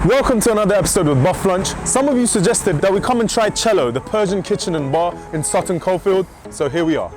Welcome to another episode with Bufflunch. Some of you suggested that we come and try Chelo, the Persian kitchen and bar in Sutton Coldfield, so here we are.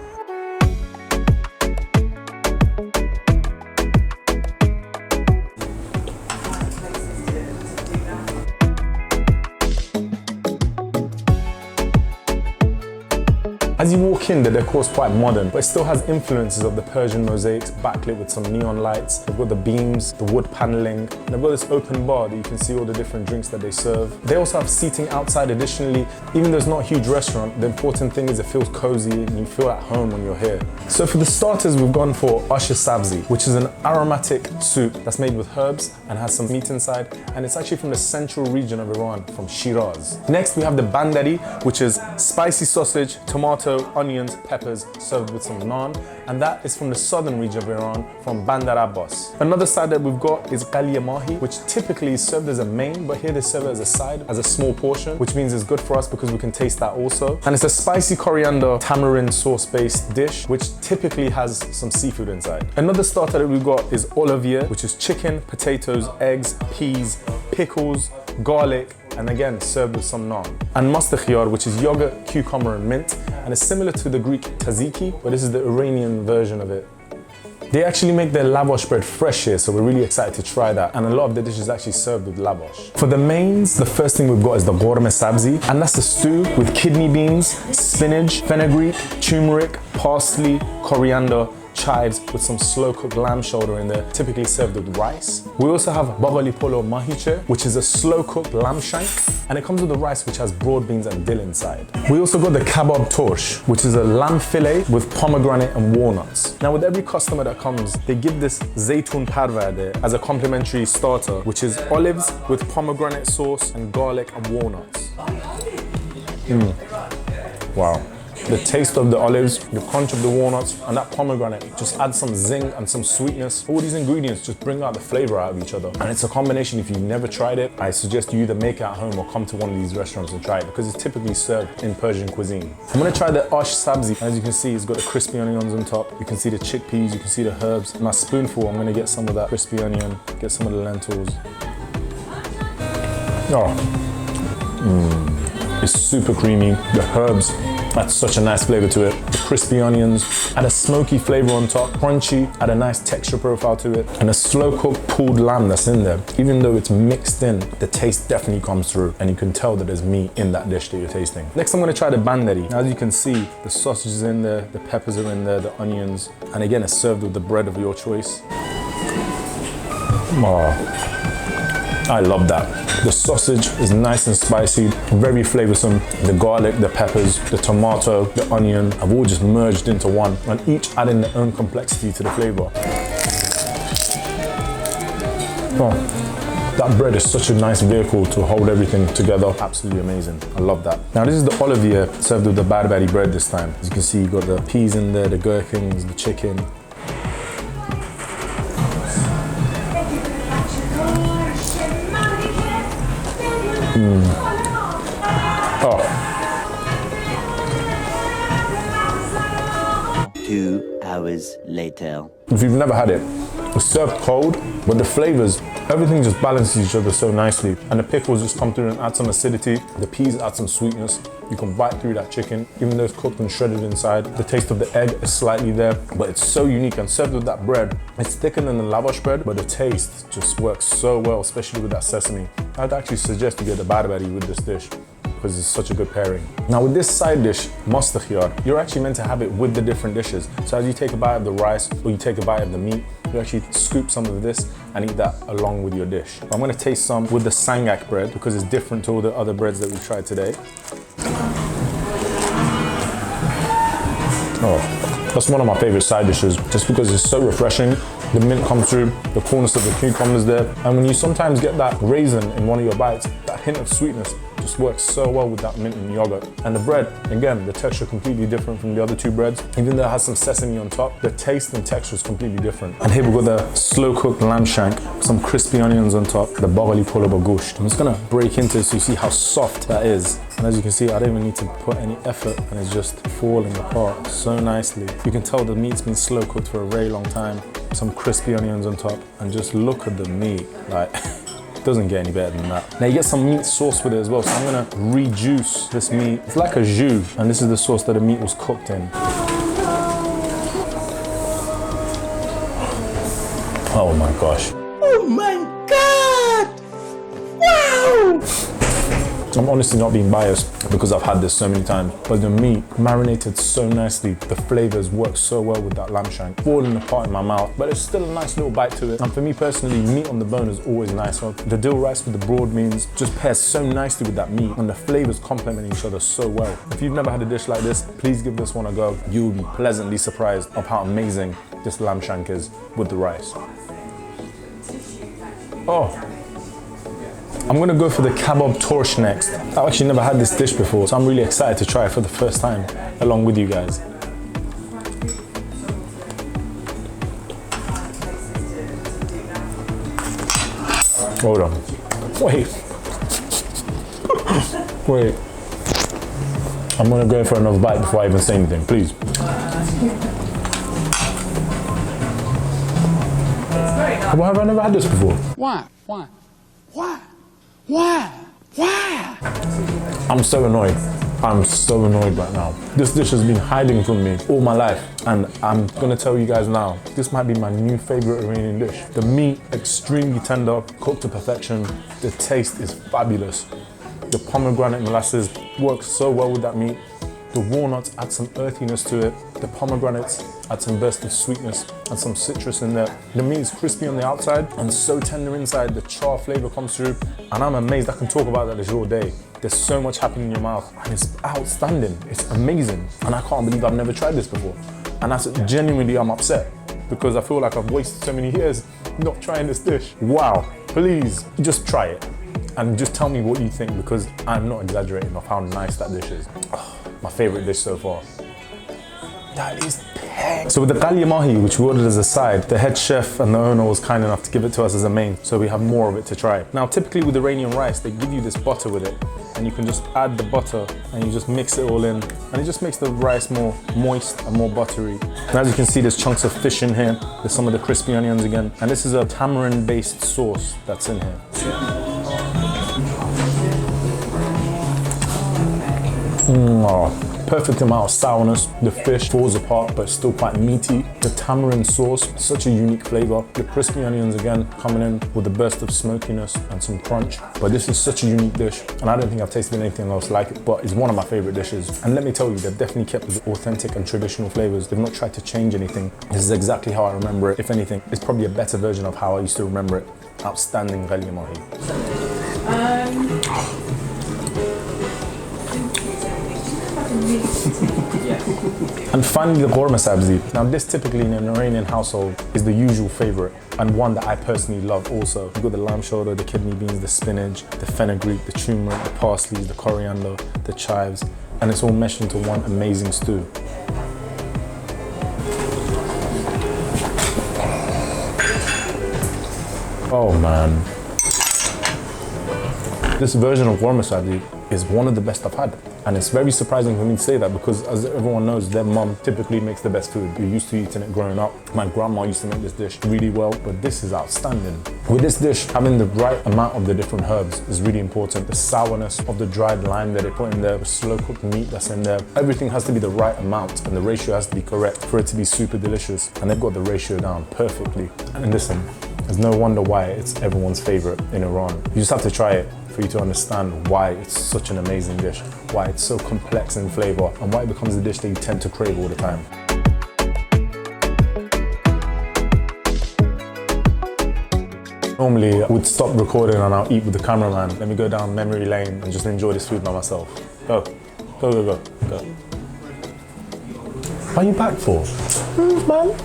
As you walk in, the decor is quite modern, but it still has influences of the Persian mosaics, backlit with some neon lights. They've got the beams, the wood paneling, and they've got this open bar that you can see all the different drinks that they serve. They also have seating outside additionally. Even though it's not a huge restaurant, the important thing is it feels cozy and you feel at home when you're here. So for the starters, we've gone for Sabzi, which is an aromatic soup that's made with herbs and has some meat inside, and it's actually from the central region of Iran, from Shiraz. Next, we have the Bandari, which is spicy sausage, tomato, onions, peppers, served with some naan, and that is from the southern region of Iran, from Bandar Abbas. Another side that we've got is Ghalieh Mahi, which typically is served as a main, but here they serve it as a side, as a small portion, which means it's good for us because we can taste that also. And it's a spicy coriander tamarind sauce-based dish, which typically has some seafood inside. Another starter that we've got is Olivieh, which is chicken, potatoes, eggs, peas, pickles, garlic, and again served with some naan. And Mast, Khiar, which is yogurt, cucumber, and mint, and it's similar to the Greek tzatziki, but this is the Iranian version of it. They actually make their lavash bread fresh here, so we're really excited to try that. And a lot of the dishes actually served with lavash. For the mains, the first thing we've got is the Ghormeh Sabzi, and that's a stew with kidney beans, spinach, fenugreek, turmeric, parsley, coriander, chives with some slow-cooked lamb shoulder in there, typically served with rice. We also have Mahi, which is a slow-cooked lamb shank, and it comes with the rice which has broad beans and dill inside. We also got the kebab torsh, which is a lamb fillet with pomegranate and walnuts. Now with every customer that comes, they give this zaytun parva there as a complimentary starter, which is olives with pomegranate sauce and garlic and walnuts. Wow. The taste of the olives, the crunch of the walnuts, and that pomegranate just adds some zing and some sweetness. All these ingredients just bring out the flavor out of each other. And it's a combination, if you've never tried it, I suggest you either make it at home or come to one of these restaurants and try it, because it's typically served in Persian cuisine. I'm gonna try the Sabzi. As you can see, it's got the crispy onions on top. You can see the chickpeas, you can see the herbs. My spoonful, I'm gonna get some of that crispy onion, get some of the lentils. It's super creamy. The herbs add such a nice flavor to it. The crispy onions add a smoky flavor on top, crunchy, add a nice texture profile to it, and a slow-cooked pulled lamb that's in there. Even though it's mixed in, the taste definitely comes through, and you can tell that there's meat in that dish that you're tasting. Next, I'm gonna try the Bandari. As you can see, the sausage is in there, the peppers are in there, the onions, and again, it's served with the bread of your choice. I love that. The sausage is nice and spicy, very flavorsome. The garlic, the peppers, the tomato, the onion have all just merged into one, and each adding their own complexity to the flavor. That bread is such a nice vehicle to hold everything together. Absolutely amazing. I love that. Now this is the Olivieh served with the Bandari bread this time. As you can see, you've got the peas in there, the gherkins, the chicken. Oh. 2 hours later. If you've never had it, it's served cold, but the flavors, everything just balances each other so nicely. And the pickles just come through and add some acidity. The peas add some sweetness. You can bite through that chicken, even though it's cooked and shredded inside. The taste of the egg is slightly there, but it's so unique and served with that bread. It's thicker than the lavash bread, but the taste just works so well, especially with that sesame. I'd actually suggest you get the Bandari with this dish, because it's such a good pairing. Now with this side dish, Mast, Khiar, you're actually meant to have it with the different dishes. So as you take a bite of the rice or you take a bite of the meat, you actually scoop some of this and eat that along with your dish. I'm gonna taste some with the Shank bread because it's different to all the other breads that we've tried today. That's one of my favorite side dishes, just because it's so refreshing. The mint comes through, the coolness of the cucumber's there, and when you sometimes get that raisin in one of your bites, that hint of sweetness just works so well with that mint and yogurt. And the bread, again, the texture completely different from the other two breads. Even though it has some sesame on top, the taste and texture is completely different. And here we've got the slow-cooked lamb shank, some crispy onions on top, the Ghalieh gosht. I'm just gonna break into it so you see how soft that is. And as you can see, I don't even need to put any effort, and it's just falling apart so nicely. You can tell the meat's been slow cooked for a very long time. Some crispy onions on top, and just look at the meat, like Doesn't get any better than that. Now you get some meat sauce with it as well, so I'm gonna rejuice this meat. It's like a jus, and this is the sauce that the meat was cooked in. Oh my gosh. Oh my God! Wow! I'm honestly not being biased because I've had this so many times, but the meat marinated so nicely. The flavors work so well with that lamb shank, falling apart in my mouth, but it's still a nice little bite to it. And for me personally, meat on the bone is always nice. So the dill rice with the broad beans just pairs so nicely with that meat, and the flavors complement each other so well. If you've never had a dish like this, please give this one a go. You'll be pleasantly surprised of how amazing this lamb shank is with the rice. Oh. I'm gonna go for the kebab torsh next. I've actually never had this dish before, so I'm really excited to try it for the first time along with you guys. Hold on. Wait. Wait. I'm gonna go for another bite before I even say anything, please. Why have I never had this before? Why? Why? Why? Why? Why? I'm so annoyed. I'm so annoyed right now. This dish has been hiding from me all my life, and I'm gonna tell you guys now, this might be my new favorite Iranian dish. The meat, extremely tender, cooked to perfection. The taste is fabulous. The pomegranate molasses works so well with that meat. The walnuts add some earthiness to it. The pomegranates add some burst of sweetness and some citrus in there. The meat is crispy on the outside and so tender inside. The char flavor comes through, and I'm amazed I can talk about that dish all day. There's so much happening in your mouth, and it's outstanding. It's amazing, and I can't believe I've never tried this before. And that's genuinely, I'm upset because I feel like I've wasted so many years not trying this dish. Wow, please just try it and just tell me what you think, because I'm not exaggerating of how nice that dish is. Oh, my favorite dish so far. That is peck. So with the Ghalieh Mahi, which we ordered as a side, the head chef and the owner was kind enough to give it to us as a main, so we have more of it to try. Now, typically with Iranian rice, they give you this butter with it, and you can just add the butter and you just mix it all in, and it just makes the rice more moist and more buttery. And as you can see, there's chunks of fish in here. There's some of the crispy onions again, and this is a tamarind-based sauce that's in here. Perfect amount of sourness. The fish falls apart, but it's still quite meaty. The tamarind sauce, such a unique flavor. The crispy onions again coming in with a burst of smokiness and some crunch. But this is such a unique dish, and I don't think I've tasted anything else like it, but it's one of my favorite dishes. And let me tell you, they've definitely kept the authentic and traditional flavors. They've not tried to change anything. This is exactly how I remember it. If anything, it's probably a better version of how I used to remember it. Outstanding Ghalieh Mahi. And finally, the Ghormeh Sabzi. Now this typically in an Iranian household is the usual favorite, and one that I personally love also. You've got the lamb shoulder, the kidney beans, the spinach, the fenugreek, the turmeric, the parsley, the coriander, the chives, and it's all meshed into one amazing stew. Oh man. This version of Ghormeh Sabzi is one of the best I've had. And it's very surprising for me to say that, because as everyone knows, their mum typically makes the best food. You're used to eating it growing up. My grandma used to make this dish really well, but this is outstanding. With this dish, having the right amount of the different herbs is really important. The sourness of the dried lime that they put in there, the slow cooked meat that's in there, everything has to be the right amount, and the ratio has to be correct for it to be super delicious. And they've got the ratio down perfectly. And listen, there's no wonder why it's everyone's favorite in Iran. You just have to try it for you to understand why it's such an amazing dish, why it's so complex in flavor, and why it becomes a dish that you tend to crave all the time. Normally, I would stop recording and I'll eat with the cameraman. Let me go down memory lane and just enjoy this food by myself. Go, go, go, go, go. What are you back for? Man.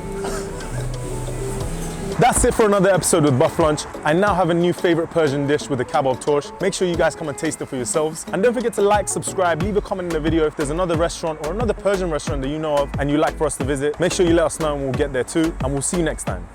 That's it for another episode with Bufflunch. I now have a new favorite Persian dish with the kebab torsh. Make sure you guys come and taste it for yourselves. And don't forget to like, subscribe, leave a comment in the video if there's another restaurant or another Persian restaurant that you know of and you'd like for us to visit. Make sure you let us know and we'll get there too. And we'll see you next time.